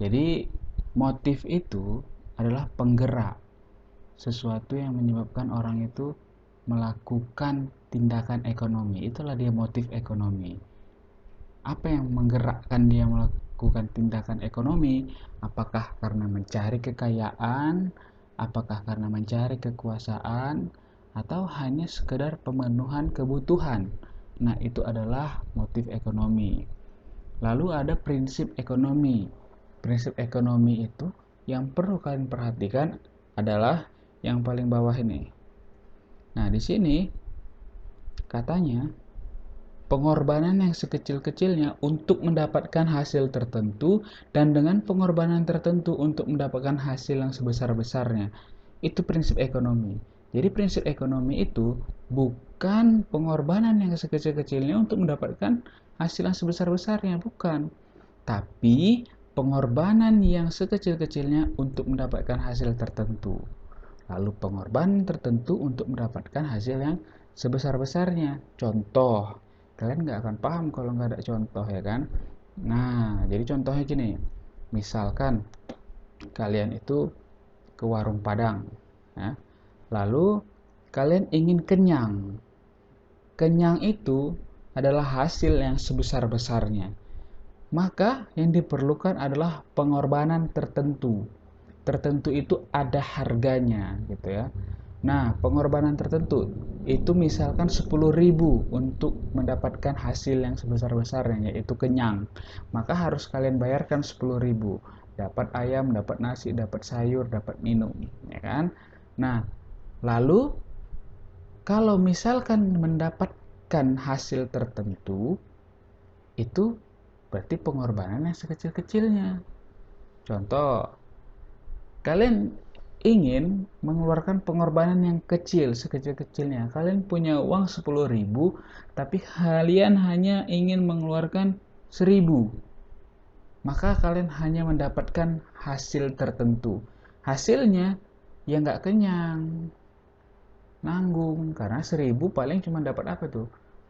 Jadi motif itu adalah penggerak, sesuatu yang menyebabkan orang itu melakukan tindakan ekonomi. Itulah dia motif ekonomi. Apa yang menggerakkan dia melakukan tindakan ekonomi? Apakah karena mencari kekayaan, apakah karena mencari kekuasaan, atau hanya sekedar pemenuhan kebutuhan? Nah, itu adalah motif ekonomi. Lalu ada prinsip ekonomi. Prinsip ekonomi itu yang perlu kalian perhatikan adalah yang paling bawah ini. Nah, di sini katanya pengorbanan yang sekecil-kecilnya untuk mendapatkan hasil tertentu dan dengan pengorbanan tertentu untuk mendapatkan hasil yang sebesar-besarnya. Itu prinsip ekonomi. Jadi prinsip ekonomi itu bukan pengorbanan yang sekecil-kecilnya untuk mendapatkan hasil yang sebesar-besarnya, bukan. Tapi pengorbanan yang sekecil-kecilnya untuk mendapatkan hasil tertentu. Lalu pengorbanan tertentu untuk mendapatkan hasil yang sebesar-besarnya. Contoh, kalian nggak akan paham kalau nggak ada contoh, ya kan? Nah, jadi contohnya gini. Misalkan kalian itu ke warung Padang, ya. Lalu kalian ingin kenyang. Kenyang itu adalah hasil yang sebesar-besarnya. Maka yang diperlukan adalah pengorbanan tertentu. Tertentu itu ada harganya, gitu ya. Nah, pengorbanan tertentu itu misalkan 10.000 untuk mendapatkan hasil yang sebesar-besarnya, yaitu kenyang. Maka harus kalian bayarkan 10.000. Dapat ayam, dapat nasi, dapat sayur, dapat minum, ya kan? Nah, lalu kalau misalkan mendapatkan hasil tertentu, itu berarti pengorbanan yang sekecil-kecilnya. Contoh, kalian ingin mengeluarkan pengorbanan yang kecil, sekecil-kecilnya. Kalian punya uang 10.000, tapi kalian hanya ingin mengeluarkan 1.000. Maka kalian hanya mendapatkan hasil tertentu. Hasilnya ya nggak kenyang, nanggung. Karena 1.000 paling cuma dapat apa tuh?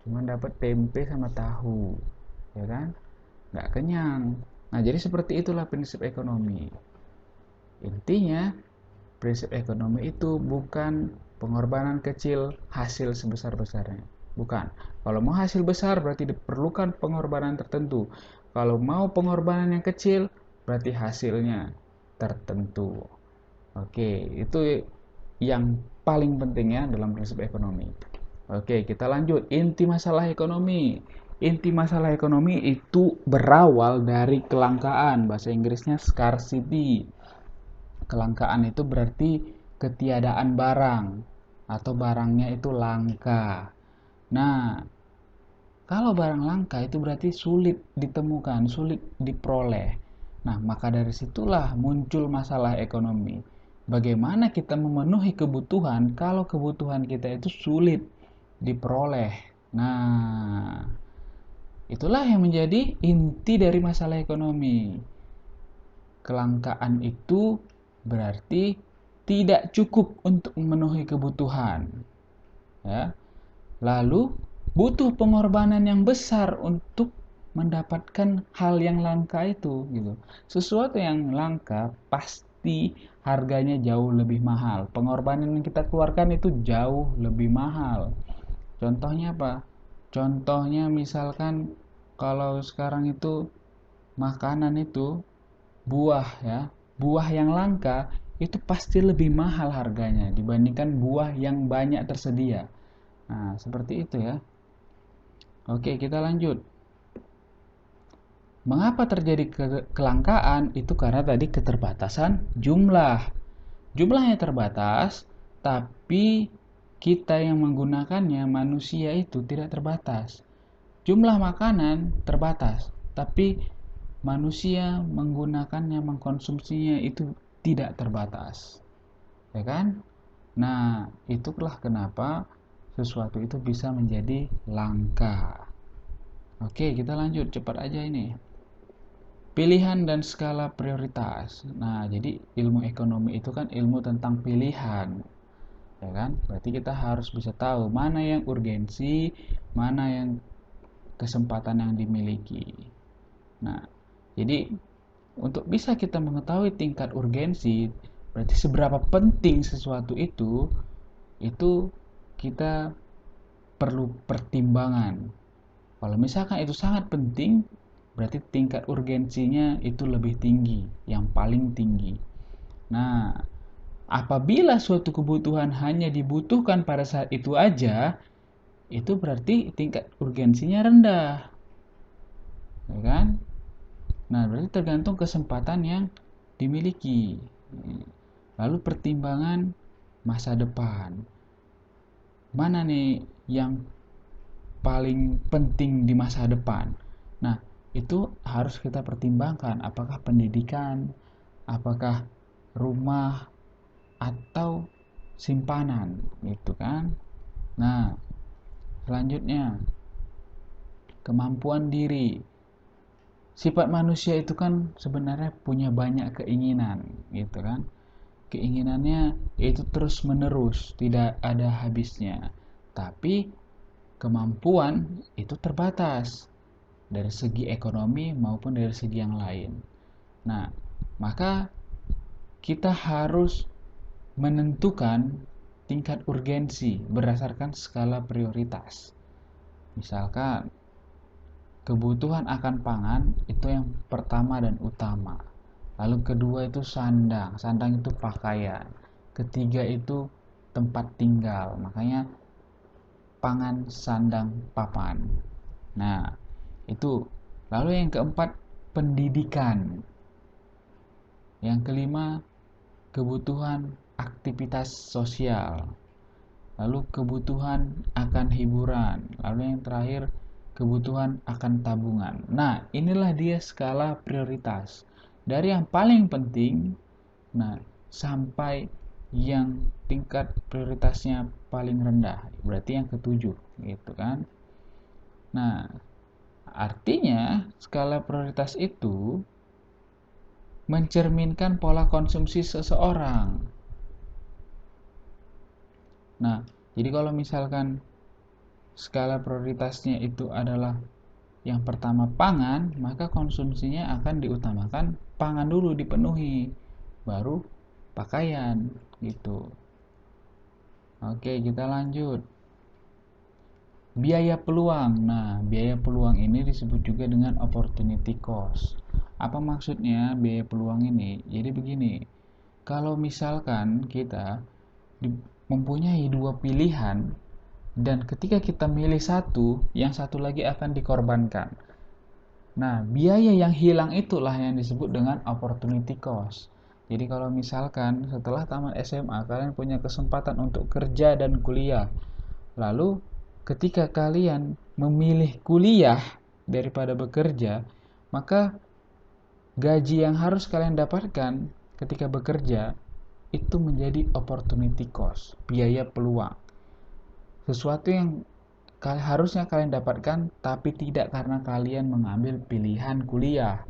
Cuma dapat tempe sama tahu, ya kan? Nggak kenyang. Nah, jadi seperti itulah prinsip ekonomi. Intinya, prinsip ekonomi itu bukan pengorbanan kecil hasil sebesar-besarnya. Bukan. Kalau mau hasil besar berarti diperlukan pengorbanan tertentu. Kalau mau pengorbanan yang kecil berarti hasilnya tertentu. Oke, itu yang paling pentingnya dalam prinsip ekonomi. Oke, kita lanjut. Inti masalah ekonomi. Inti masalah ekonomi itu berawal dari kelangkaan. Bahasa Inggrisnya scarcity. Kelangkaan itu berarti ketiadaan barang atau barangnya itu langka. Nah, kalau barang langka itu berarti sulit ditemukan, sulit diperoleh. Nah, maka dari situlah muncul masalah ekonomi. Bagaimana kita memenuhi kebutuhan kalau kebutuhan kita itu sulit diperoleh? Nah, itulah yang menjadi inti dari masalah ekonomi. Kelangkaan itu berarti tidak cukup untuk memenuhi kebutuhan, ya. Lalu butuh pengorbanan yang besar untuk mendapatkan hal yang langka itu, gitu. Sesuatu yang langka pasti harganya jauh lebih mahal. Pengorbanan yang kita keluarkan itu jauh lebih mahal. Contohnya apa? Contohnya misalkan kalau sekarang itu makanan itu buah, ya. Buah yang langka itu pasti lebih mahal harganya dibandingkan buah yang banyak tersedia. Nah, seperti itu ya. Oke, kita lanjut. Mengapa terjadi kelangkaan? Itu karena tadi keterbatasan jumlah. Jumlahnya terbatas, tapi kita yang menggunakannya, manusia itu tidak terbatas. Jumlah makanan terbatas, tapi manusia menggunakannya, mengkonsumsinya itu tidak terbatas, ya kan? Nah, itulah kenapa sesuatu itu bisa menjadi langka. Oke, kita lanjut cepat aja ini. Pilihan dan skala prioritas. Nah, jadi ilmu ekonomi itu kan ilmu tentang pilihan, ya kan? Berarti kita harus bisa tahu mana yang urgensi, mana yang kesempatan yang dimiliki. Nah, jadi untuk bisa kita mengetahui tingkat urgensi, berarti seberapa penting sesuatu itu kita perlu pertimbangan. Kalau misalkan itu sangat penting, berarti tingkat urgensinya itu lebih tinggi, yang paling tinggi. Nah, apabila suatu kebutuhan hanya dibutuhkan pada saat itu aja, itu berarti tingkat urgensinya rendah, ya kan? Nah, berarti tergantung kesempatan yang dimiliki. Lalu pertimbangan masa depan. Mana nih yang paling penting di masa depan? Nah, itu harus kita pertimbangkan, apakah pendidikan, apakah rumah, atau simpanan, gitu kan? Nah, selanjutnya kemampuan diri. Sifat manusia itu kan sebenarnya punya banyak keinginan, gitu kan? Keinginannya itu terus menerus, tidak ada habisnya. Tapi kemampuan itu terbatas dari segi ekonomi maupun dari segi yang lain. Nah, maka kita harus menentukan tingkat urgensi berdasarkan skala prioritas. Misalkan kebutuhan akan pangan itu yang pertama dan utama. Lalu kedua itu sandang. Sandang itu pakaian. Ketiga itu tempat tinggal. Makanya pangan, sandang, papan. Nah, itu. Lalu yang keempat pendidikan. Yang kelima kebutuhan aktivitas sosial. Lalu kebutuhan akan hiburan. Lalu yang terakhir kebutuhan akan tabungan. Nah, inilah dia skala prioritas. Dari yang paling penting, nah, sampai yang tingkat prioritasnya paling rendah. Berarti yang ketujuh, gitu kan? Nah, artinya skala prioritas itu mencerminkan pola konsumsi seseorang. Nah, jadi kalau misalkan skala prioritasnya itu adalah yang pertama pangan, maka konsumsinya akan diutamakan pangan dulu dipenuhi, baru pakaian gitu. Oke, kita lanjut. Biaya peluang. Nah, biaya peluang ini disebut juga dengan opportunity cost. Apa maksudnya biaya peluang ini? Jadi begini, kalau misalkan kita mempunyai dua pilihan dan ketika kita milih satu, yang satu lagi akan dikorbankan. Nah, biaya yang hilang itulah yang disebut dengan opportunity cost. Jadi kalau misalkan setelah tamat SMA kalian punya kesempatan untuk kerja dan kuliah, lalu ketika kalian memilih kuliah daripada bekerja, maka gaji yang harus kalian dapatkan ketika bekerja itu menjadi opportunity cost, biaya peluang. Sesuatu yang harusnya kalian dapatkan tapi tidak karena kalian mengambil pilihan kuliah.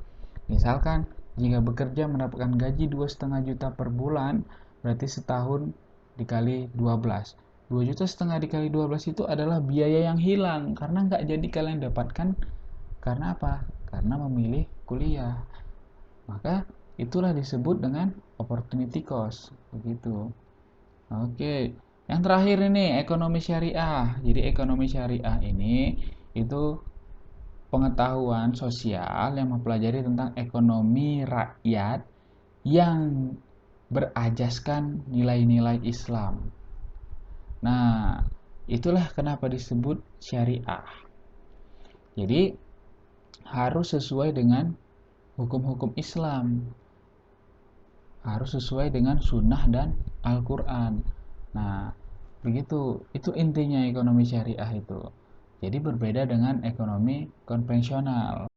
Misalkan jika bekerja mendapatkan gaji 2,5 juta per bulan, berarti setahun dikali 12. 2,5 juta dikali 12 itu adalah biaya yang hilang karena nggak jadi kalian dapatkan. Karena apa? Karena memilih kuliah. Maka itulah disebut dengan opportunity cost, begitu. Oke, yang terakhir ini ekonomi syariah. Jadi ekonomi syariah ini itu pengetahuan sosial yang mempelajari tentang ekonomi rakyat yang berajaskan nilai-nilai Islam. Nah, itulah kenapa disebut syariah. Jadi harus sesuai dengan hukum-hukum Islam, harus sesuai dengan sunnah dan Al-Quran. Nah, begitu, itu intinya ekonomi syariah itu. Jadi berbeda dengan ekonomi konvensional.